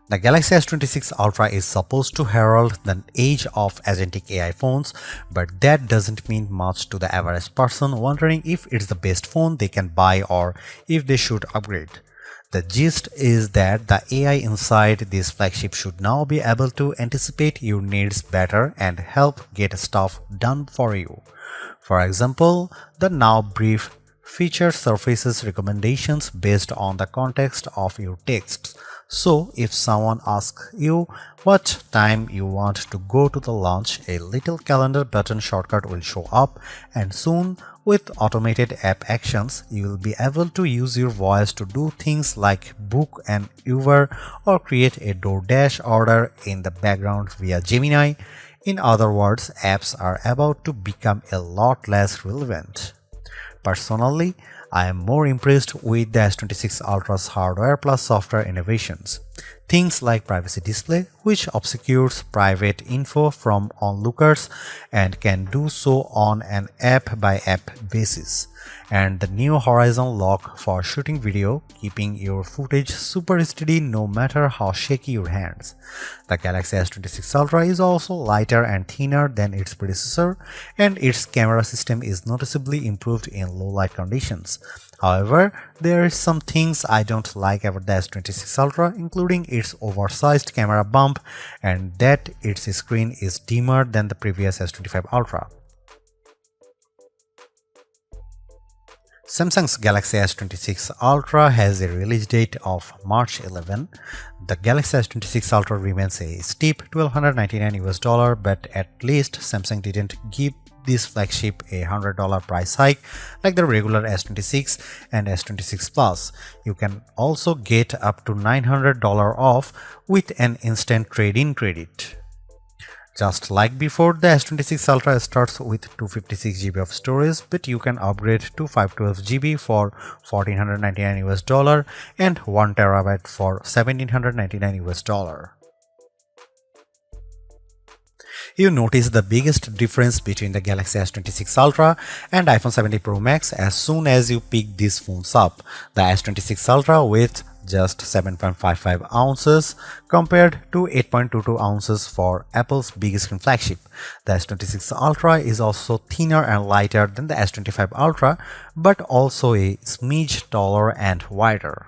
The Galaxy S26 Ultra is supposed to herald the age of agentic AI phones, but that doesn't mean much to the average person wondering if it's the best phone they can buy or if they should upgrade. The gist is that the AI inside this flagship should now be able to anticipate your needs better and help get stuff done for you. For example, the now brief feature surfaces recommendations based on the context of your texts. So, if someone asks you what time you want to go to the lunch, a little calendar button shortcut will show up, and soon, with automated app actions, you will be able to use your voice to do things like book an Uber or create a DoorDash order in the background via Gemini. In other words, apps are about to become a lot less relevant. Personally, I am more impressed with the S26 Ultra's hardware plus software innovations. Things like privacy display, which obscures private info from onlookers and can do so on an app-by-app basis, and the new horizon lock for shooting video, keeping your footage super steady no matter how shaky your hands. The Galaxy S26 Ultra is also lighter and thinner than its predecessor, and its camera system is noticeably improved in low light conditions. However, there are some things I don't like about the S26 Ultra, including its oversized camera bump and that its screen is dimmer than the previous S25 Ultra. Samsung's Galaxy S26 Ultra has a release date of March 11. The Galaxy S26 Ultra remains a steep $1,299 but at least Samsung didn't give this flagship a $100 price hike like the regular S26 and S26 Plus. You can also get up to $900 off with an instant trade-in credit. Just like before, the S26 Ultra starts with 256 GB of storage, but you can upgrade to 512 GB for $1,499 and 1 TB for $1,799. You notice the biggest difference between the Galaxy S26 Ultra and iPhone 17 Pro Max as soon as you pick these phones up. The S26 Ultra weighs just 7.55 ounces compared to 8.22 ounces for Apple's big screen flagship. The S26 Ultra is also thinner and lighter than the S25 Ultra, but also a smidge taller and wider.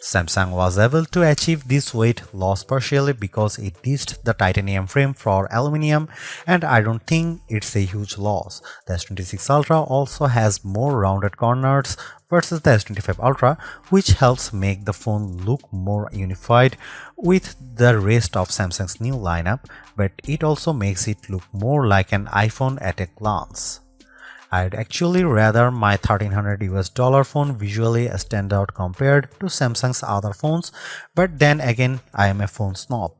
Samsung was able to achieve this weight loss partially because it ditched the titanium frame for aluminum, and I don't think it's a huge loss. The S26 Ultra also has more rounded corners versus the S25 Ultra, which helps make the phone look more unified with the rest of Samsung's new lineup, but it also makes it look more like an iPhone at a glance. I'd actually rather my $1,300 phone visually stand out compared to Samsung's other phones, but then again, I am a phone snob.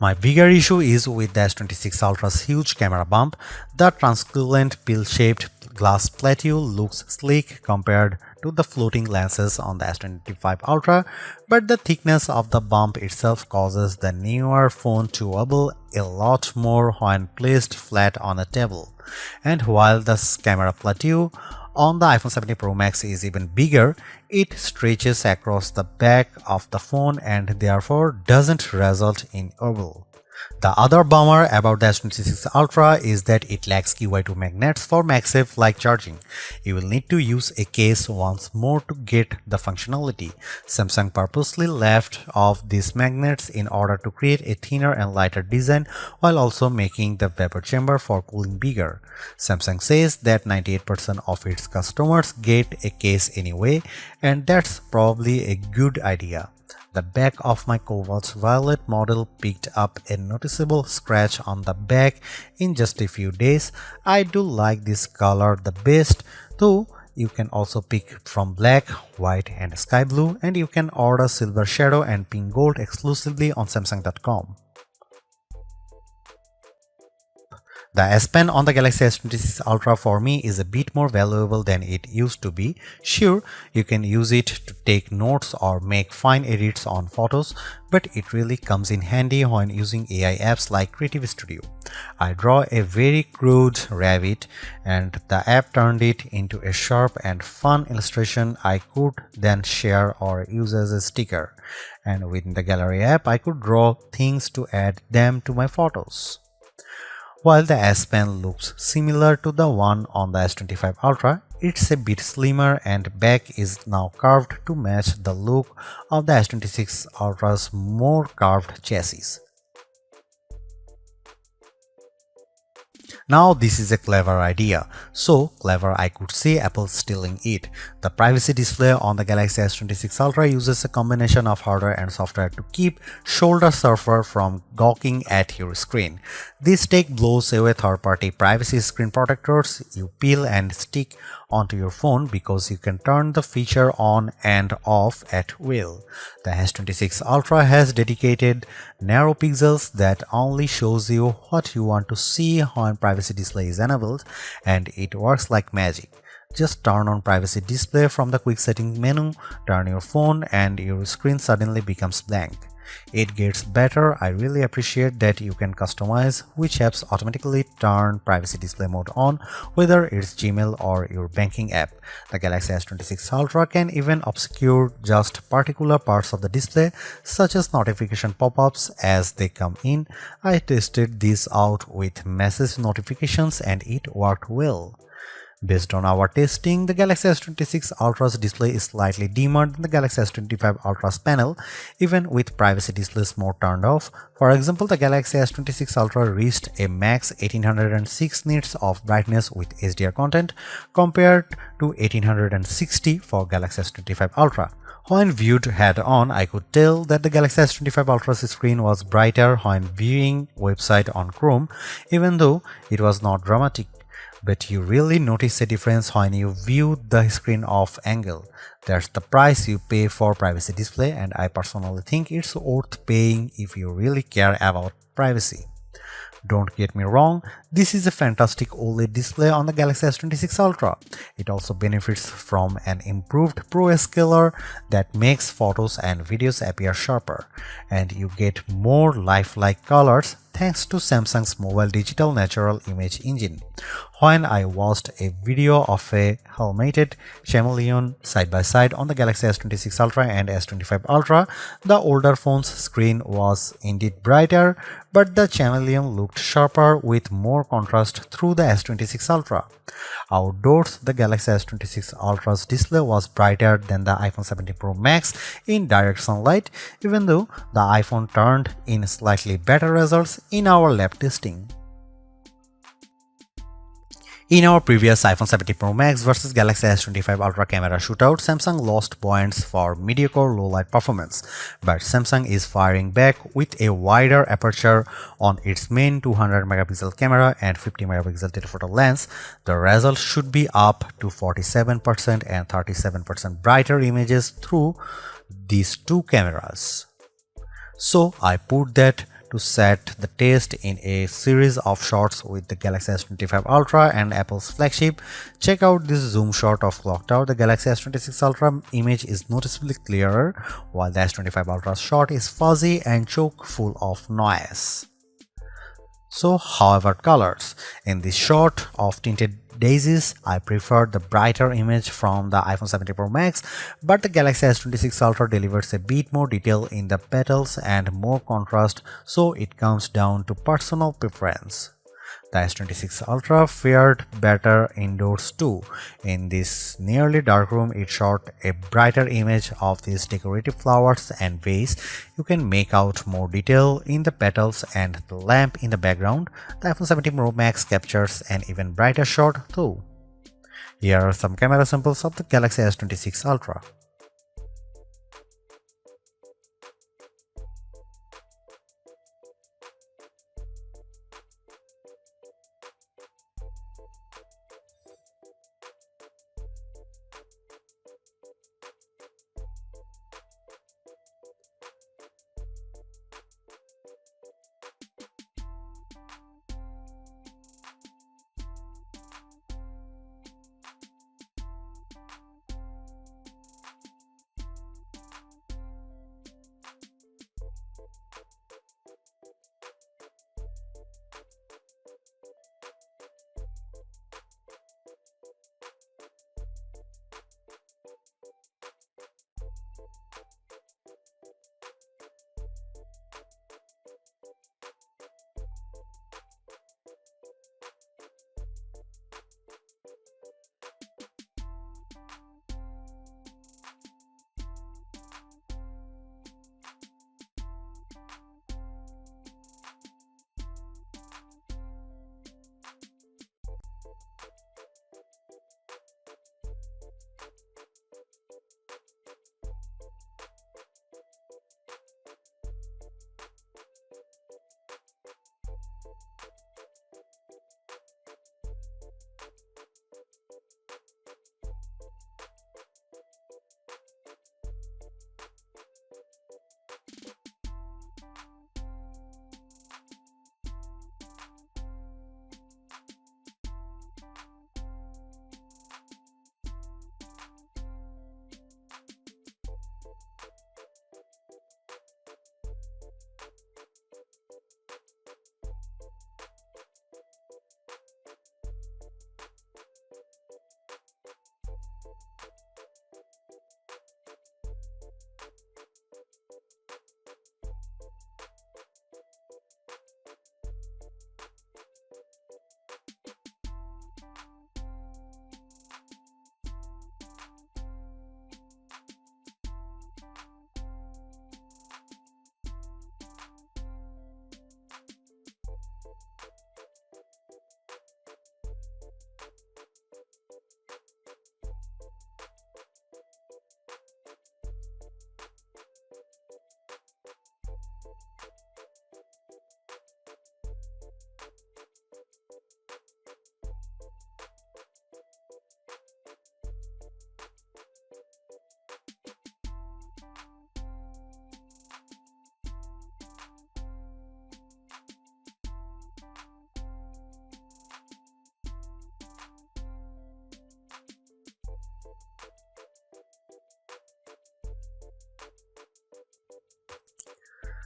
My bigger issue is with the S26 Ultra's huge camera bump. The translucent pill-shaped glass plateau looks sleek compared to the floating lenses on the S25 Ultra, but the thickness of the bump itself causes the newer phone to wobble a lot more when placed flat on a table. And while the camera plateau on the iPhone 17 Pro Max is even bigger, it stretches across the back of the phone and therefore doesn't result in wobble. The other bummer about the S26 Ultra is that it lacks QI2 magnets for MagSafe-like charging. You will need to use a case once more to get the functionality. Samsung purposely left off these magnets in order to create a thinner and lighter design while also making the vapor chamber for cooling bigger. Samsung says that 98% of its customers get a case anyway, and that's probably a good idea. The back of my Cobalt Violet model picked up a noticeable scratch on the back in just a few days. I do like this color the best, though you can also pick from black, white and sky blue, and you can order silver shadow and pink gold exclusively on Samsung.com. The S Pen on the Galaxy S26 Ultra for me is a bit more valuable than it used to be. Sure, you can use it to take notes or make fine edits on photos, but it really comes in handy when using AI apps like Creative Studio. I draw a very crude rabbit and the app turned it into a sharp and fun illustration I could then share or use as a sticker. And within the gallery app, I could draw things to add them to my photos. While the S Pen looks similar to the one on the S25 Ultra, it's a bit slimmer and back is now curved to match the look of the S26 Ultra's more curved chassis. Now this is a clever idea. So clever I could say Apple stealing it. The privacy display on the Galaxy S26 Ultra uses a combination of hardware and software to keep shoulder surfer from gawking at your screen. This tech blows away third-party privacy screen protectors you peel and stick onto your phone because you can turn the feature on and off at will. The S26 Ultra has dedicated narrow pixels that only shows you what you want to see when privacy display is enabled, and it works like magic. Just turn on privacy display from the quick settings menu, turn your phone, and your screen suddenly becomes blank. It gets better. I really appreciate that you can customize which apps automatically turn privacy display mode on, whether it's Gmail or your banking app. The Galaxy S26 Ultra can even obscure just particular parts of the display, such as notification pop-ups as they come in. I tested this out with message notifications and it worked well. Based on our testing, the Galaxy S26 Ultra's display is slightly dimmer than the Galaxy S25 Ultra's panel, even with privacy displays mode turned off. For example, the Galaxy S26 Ultra reached a max 1806 nits of brightness with HDR content compared to 1860 for Galaxy S25 Ultra. When viewed head-on, I could tell that the Galaxy S25 Ultra's screen was brighter when viewing website on Chrome, even though it was not dramatic. But you really notice a difference when you view the screen off angle. That's the price you pay for privacy display, and I personally think it's worth paying if you really care about privacy. Don't get me wrong, this is a fantastic OLED display on the Galaxy S26 Ultra. It also benefits from an improved Pro scaler that makes photos and videos appear sharper, and you get more lifelike colors thanks to Samsung's mobile digital natural image engine. When I watched a video of a helmeted chameleon side by side on the Galaxy S26 Ultra and S25 Ultra, the older phone's screen was indeed brighter, but the chameleon looked sharper with more contrast through the S26 Ultra. Outdoors, the Galaxy S26 Ultra's display was brighter than the iPhone 17 Pro Max in direct sunlight, even though the iPhone turned in slightly better results in our lab testing. In our previous iPhone 17 Pro Max vs Galaxy S25 Ultra camera shootout, Samsung lost points for mediocre low-light performance, but Samsung is firing back with a wider aperture on its main 200-megapixel camera and 50-megapixel telephoto lens. The result should be up to 47% and 37% brighter images through these two cameras. So I put that to set the test in a series of shots with the Galaxy S25 Ultra and Apple's Flagship. Check out this zoom shot of clocked out. The Galaxy S26 Ultra image is noticeably clearer, while the S25 Ultra shot is fuzzy and chock full of noise. So how about colors? In this shot of tinted daisies, I prefer the brighter image from the iPhone 17 Pro Max, but the Galaxy S26 Ultra delivers a bit more detail in the petals and more contrast, so it comes down to personal preference. The S26 Ultra fared better indoors too. In this nearly dark room, it shot a brighter image of these decorative flowers and vase. You can make out more detail in the petals and the lamp in the background. The iPhone 17 Pro Max captures an even brighter shot too. Here are some camera samples of the Galaxy S26 Ultra.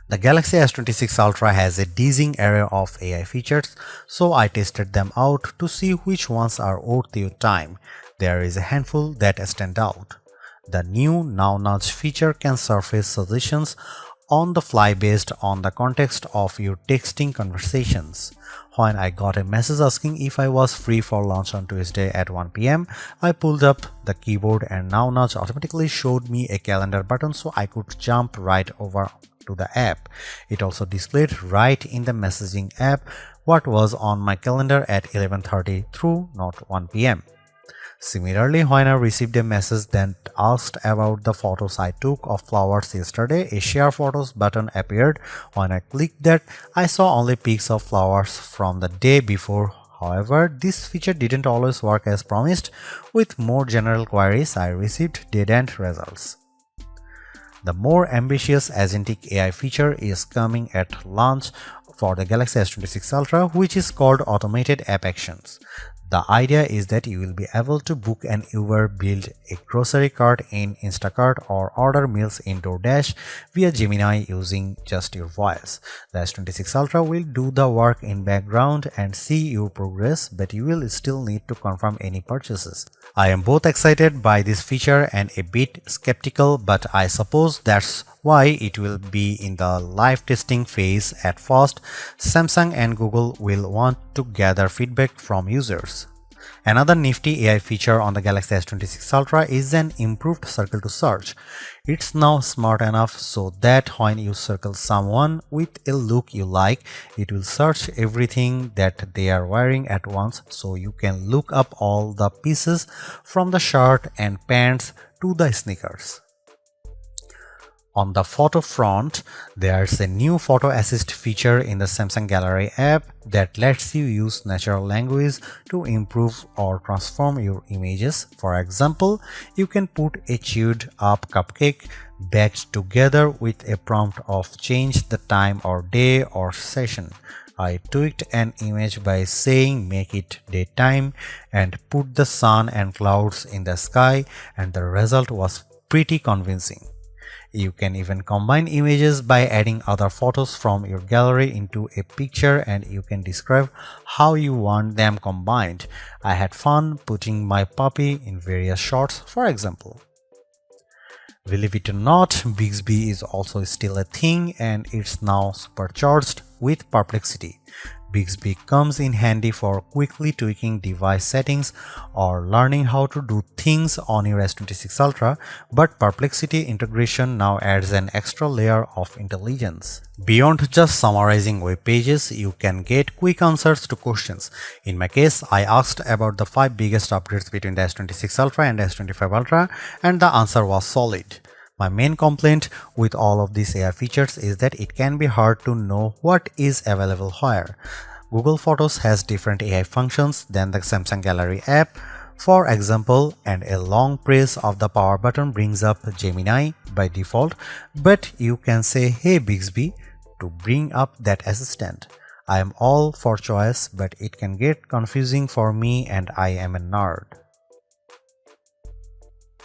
The Galaxy S26 Ultra has a dizzying array of AI features, so I tested them out to see which ones are worth your time. There is a handful that stand out. The new Now Nudge feature can surface suggestions on the fly based on the context of your texting conversations. When I got a message asking if I was free for lunch on Tuesday at 1 p.m., I pulled up the keyboard and Now Nudge automatically showed me a calendar button so I could jump right over to the app. It also displayed right in the messaging app what was on my calendar at 11:30 through not 1 p.m. Similarly, when I received a message that asked about the photos I took of flowers yesterday, a share photos button appeared. When I clicked that, I saw only pics of flowers from the day before. However, this feature didn't always work as promised. With more general queries, I received dead-end results. The more ambitious agentic AI feature is coming at launch for the Galaxy S26 Ultra, which is called Automated App Actions. The idea is that you will be able to book an Uber, build a grocery cart in Instacart, or order meals in DoorDash via Gemini using just your voice. The S26 Ultra will do the work in background and see your progress, but you will still need to confirm any purchases. I am both excited by this feature and a bit skeptical, but I suppose that's why it will be in the live testing phase at first. Samsung and Google will want to gather feedback from users. Another nifty AI feature on the Galaxy S26 Ultra is an improved circle to search. It's now smart enough so that when you circle someone with a look you like, it will search everything that they are wearing at once, so you can look up all the pieces from the shirt and pants to the sneakers. On the photo front, there's a new photo assist feature in the Samsung Gallery app that lets you use natural language to improve or transform your images. For example, you can put a chewed up cupcake baked together with a prompt of change the time or day or session. I tweaked an image by saying make it daytime and put the sun and clouds in the sky, and the result was pretty convincing. You can even combine images by adding other photos from your gallery into a picture, and you can describe how you want them combined. I had fun putting my puppy in various shots, for example. Believe it or not, Bixby is also still a thing, and it's now supercharged with Perplexity. Bixby comes in handy for quickly tweaking device settings or learning how to do things on your S26 Ultra, but Perplexity integration now adds an extra layer of intelligence. Beyond just summarizing web pages, you can get quick answers to questions. In my case, I asked about the 5 biggest upgrades between the S26 Ultra and S25 Ultra, and the answer was solid. My main complaint with all of these AI features is that it can be hard to know what is available where. Google Photos has different AI functions than the Samsung Gallery app, for example, and a long press of the power button brings up Gemini by default, but you can say "Hey Bixby" to bring up that assistant. I am all for choice, but it can get confusing for me, and I am a nerd.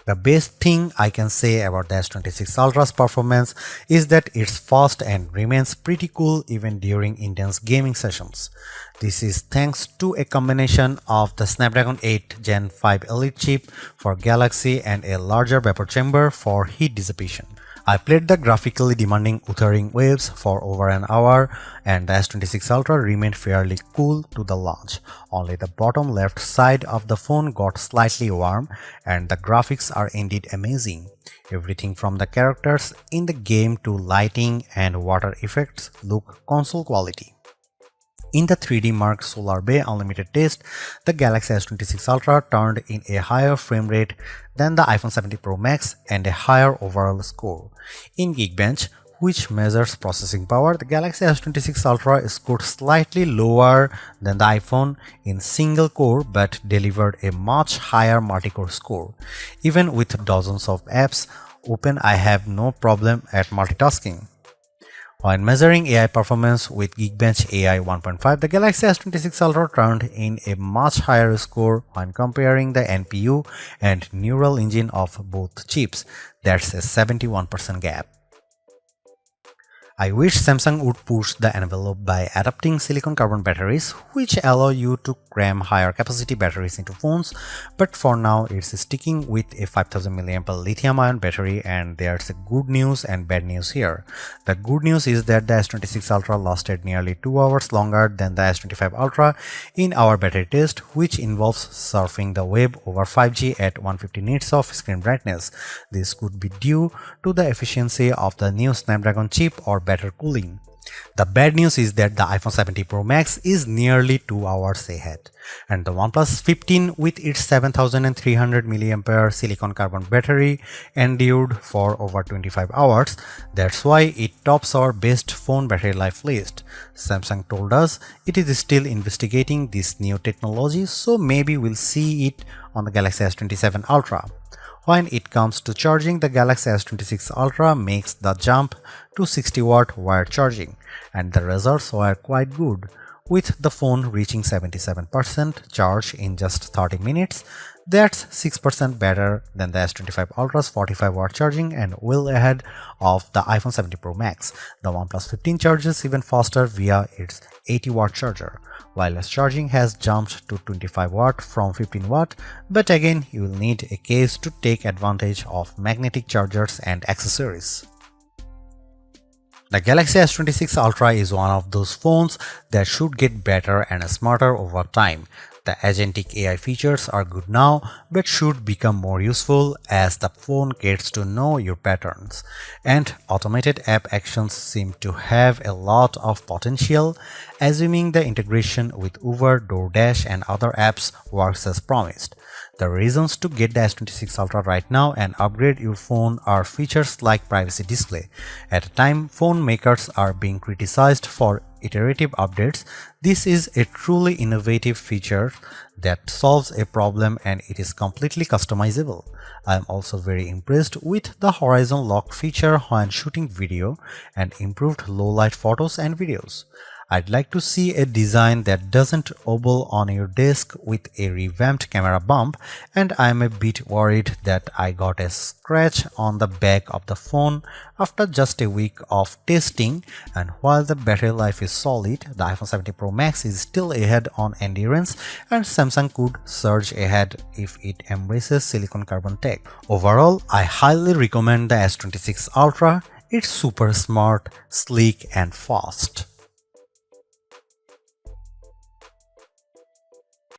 The best thing I can say about the S26 Ultra's performance is that it's fast and remains pretty cool even during intense gaming sessions. This is thanks to a combination of the Snapdragon 8 Gen 5 Elite chip for Galaxy and a larger vapor chamber for heat dissipation. I played the graphically demanding Wuthering Waves for over an hour, and the S26 Ultra remained fairly cool to the launch. Only the bottom left side of the phone got slightly warm, and the graphics are indeed amazing. Everything from the characters in the game to lighting and water effects look console quality. In the 3D Mark Solar Bay Unlimited test, the Galaxy S26 Ultra turned in a higher frame rate than the iPhone 17 Pro Max and a higher overall score. In Geekbench, which measures processing power, the Galaxy S26 Ultra scored slightly lower than the iPhone in single core but delivered a much higher multi-core score. Even with dozens of apps open, I have no problem at multitasking. When measuring AI performance with Geekbench AI 1.5, the Galaxy S26 Ultra turned in a much higher score when comparing the NPU and neural engine of both chips. That's a 71% gap. I wish Samsung would push the envelope by adopting silicon carbon batteries, which allow you to cram higher capacity batteries into phones, but for now it's sticking with a 5000 mAh lithium-ion battery, and there's a good news and bad news here. The good news is that the S26 Ultra lasted nearly 2 hours longer than the S25 Ultra in our battery test, which involves surfing the web over 5G at 150 nits of screen brightness. This could be due to the efficiency of the new Snapdragon chip or better cooling. The bad news is that the iPhone 70 Pro Max is nearly 2 hours ahead, and the OnePlus 15 with its 7300 mAh silicon carbon battery endured for over 25 hours. That's why it tops our best phone battery life list. Samsung told us it is still investigating this new technology, so maybe we'll see it on the Galaxy S27 Ultra. When it comes to charging, the Galaxy S26 Ultra makes the jump to 60-watt wired charging, and the results were quite good, with the phone reaching 77% charge in just 30 minutes. That's 6% better than the S25 Ultra's 45-watt charging and well ahead of the iPhone 70 Pro Max. The OnePlus 15 charges even faster via its 80-watt charger. Wireless charging has jumped to 25 watt from 15 watt, but again you will need a case to take advantage of magnetic chargers and accessories. The Galaxy S26 Ultra is one of those phones that should get better and smarter over time. The agentic AI features are good now, but should become more useful as the phone gets to know your patterns. And automated app actions seem to have a lot of potential, assuming the integration with Uber, DoorDash, and other apps works as promised. The reasons to get the S26 Ultra right now and upgrade your phone are features like privacy display. At a time phone makers are being criticized for iterative updates, this is a truly innovative feature that solves a problem, and it is completely customizable. I am also very impressed with the horizon lock feature when shooting video and improved low light photos and videos. I'd like to see a design that doesn't wobble on your desk with a revamped camera bump, and I'm a bit worried that I got a scratch on the back of the phone after just a week of testing. And while the battery life is solid, the iPhone 70 Pro Max is still ahead on endurance, and Samsung could surge ahead if it embraces silicon carbon tech. Overall, I highly recommend the S26 Ultra. It's super smart, sleek, and fast.